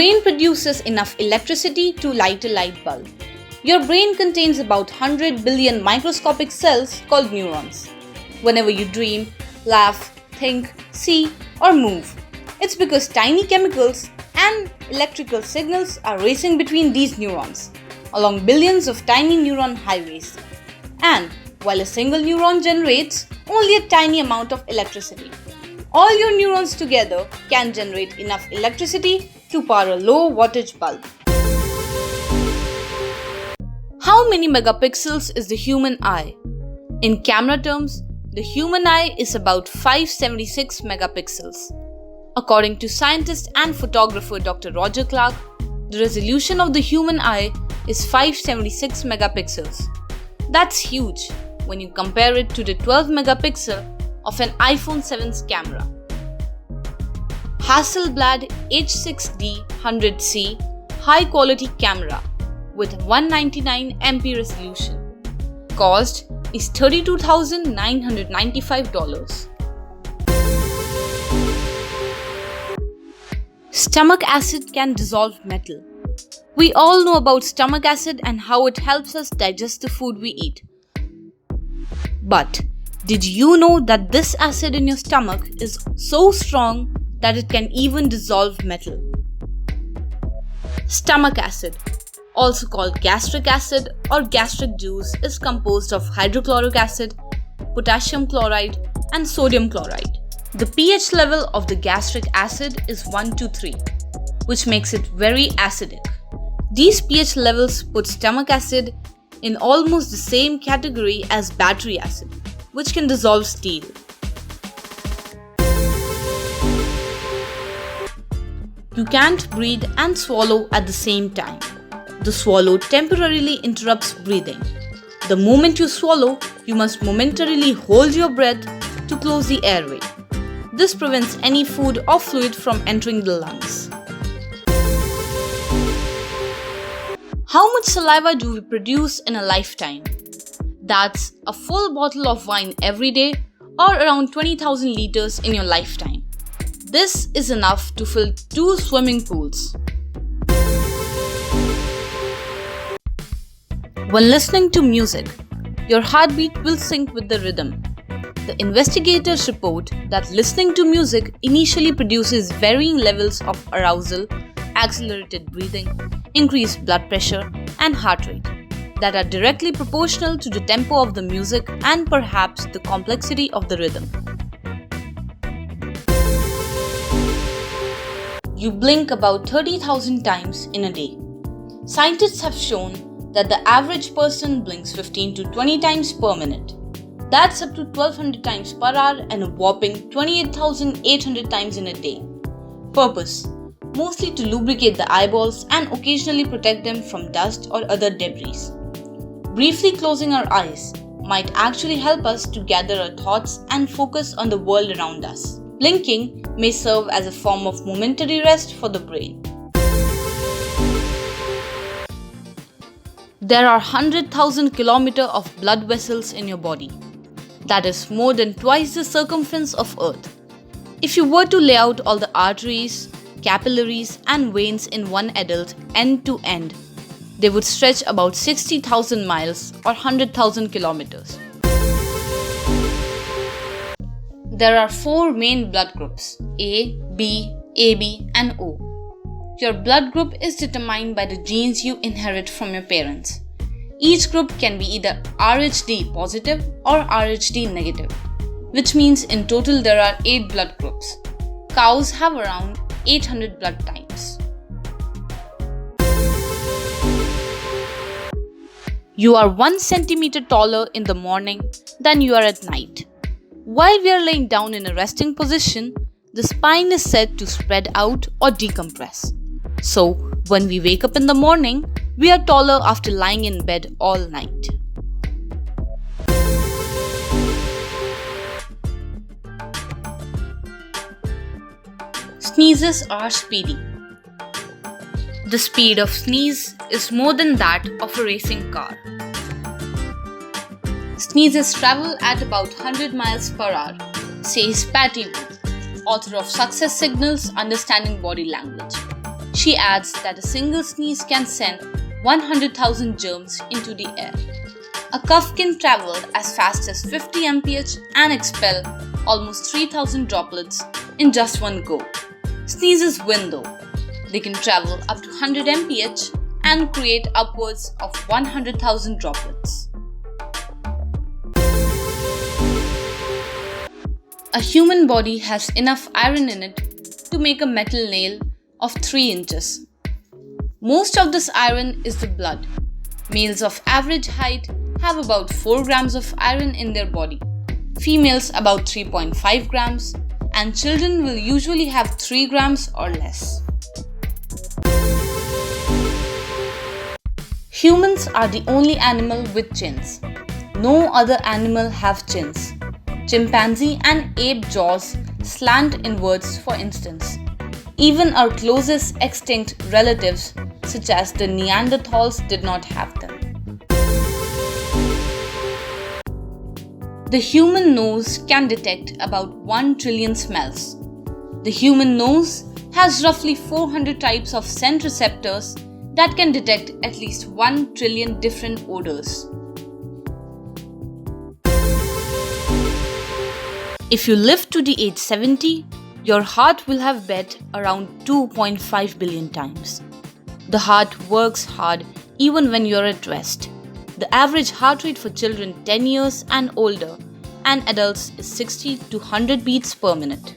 brain produces enough electricity to light a light bulb. Your brain contains about 100 billion microscopic cells called neurons. Whenever you dream, laugh, think, see, or move, it's because tiny chemicals and electrical signals are racing between these neurons along billions of tiny neuron highways. And while a single neuron generates only a tiny amount of electricity, all your neurons together can generate enough electricity to power a low wattage bulb. How many megapixels is the human eye? In camera terms, the human eye is about 576 megapixels. According to scientist and photographer Dr. Roger Clark, the resolution of the human eye is 576 megapixels. That's huge when you compare it to the 12 megapixel of an iPhone 7's camera. Hasselblad H6D 100C high quality camera with 199 MP resolution. Cost is $32,995. Stomach acid can dissolve metal. We all know about stomach acid and how it helps us digest the food we eat. But did you know that this acid in your stomach is so strong that it can even dissolve metal? Stomach acid, also called gastric acid or gastric juice, is composed of hydrochloric acid, potassium chloride, and sodium chloride. The pH level of the gastric acid is 1 to 3, which makes it very acidic. These pH levels put stomach acid in almost the same category as battery acid, which can dissolve steel. You can't breathe and swallow at the same time. The swallow temporarily interrupts breathing. The moment you swallow, you must momentarily hold your breath to close the airway. This prevents any food or fluid from entering the lungs. How much saliva do we produce in a lifetime? That's a full bottle of wine every day, or around 20,000 liters in your lifetime. This is enough to fill 2 swimming pools. When listening to music, your heartbeat will sync with the rhythm. The investigators report that listening to music initially produces varying levels of arousal, accelerated breathing, increased blood pressure, and heart rate that are directly proportional to the tempo of the music and perhaps the complexity of the rhythm. You blink about 30,000 times in a day. Scientists have shown that the average person blinks 15 to 20 times per minute. That's up to 1200 times per hour and a whopping 28,800 times in a day. Purpose: mostly to lubricate the eyeballs and occasionally protect them from dust or other debris. Briefly closing our eyes might actually help us to gather our thoughts and focus on the world around us. Blinking may serve as a form of momentary rest for the brain. There are 100,000 kilometers of blood vessels in your body. That is more than twice the circumference of Earth. If you were to lay out all the arteries, capillaries, and veins in one adult end to end, they would stretch about 60,000 miles or 100,000 kilometers. There are 4 main blood groups: A, B, AB, and O. Your blood group is determined by the genes you inherit from your parents. Each group can be either Rhd positive or Rhd negative, which means in total there are 8 blood groups. Cows have around 800 blood types. You are 1 centimeter taller in the morning than you are at night. While we are laying down in a resting position, the spine is said to spread out or decompress. So, when we wake up in the morning, we are taller after lying in bed all night. Sneezes are speedy. The speed of sneeze is more than that of a racing car. Sneezes travel at about 100 miles per hour, says Patty Wood, author of Success Signals: Understanding Body Language. She adds that a single sneeze can send 100,000 germs into the air. A cough can travel as fast as 50 mph and expel almost 3,000 droplets in just one go. Sneezes win though. They can travel up to 100 mph and create upwards of 100,000 droplets. A human body has enough iron in it to make a metal nail of 3 inches. Most of this iron is the blood. Males of average height have about 4 grams of iron in their body, females about 3.5 grams, and children will usually have 3 grams or less. Humans are the only animal with chins. No other animal have chins. Chimpanzee and ape jaws slant inwards, for instance. Even our closest extinct relatives, such as the Neanderthals, did not have them. The human nose can detect about 1 trillion smells. The human nose has roughly 400 types of scent receptors that can detect at least 1 trillion different odors. If you live to the age 70, your heart will have beat around 2.5 billion times. The heart works hard even when you're at rest. The average heart rate for children 10 years and older and adults is 60 to 100 beats per minute.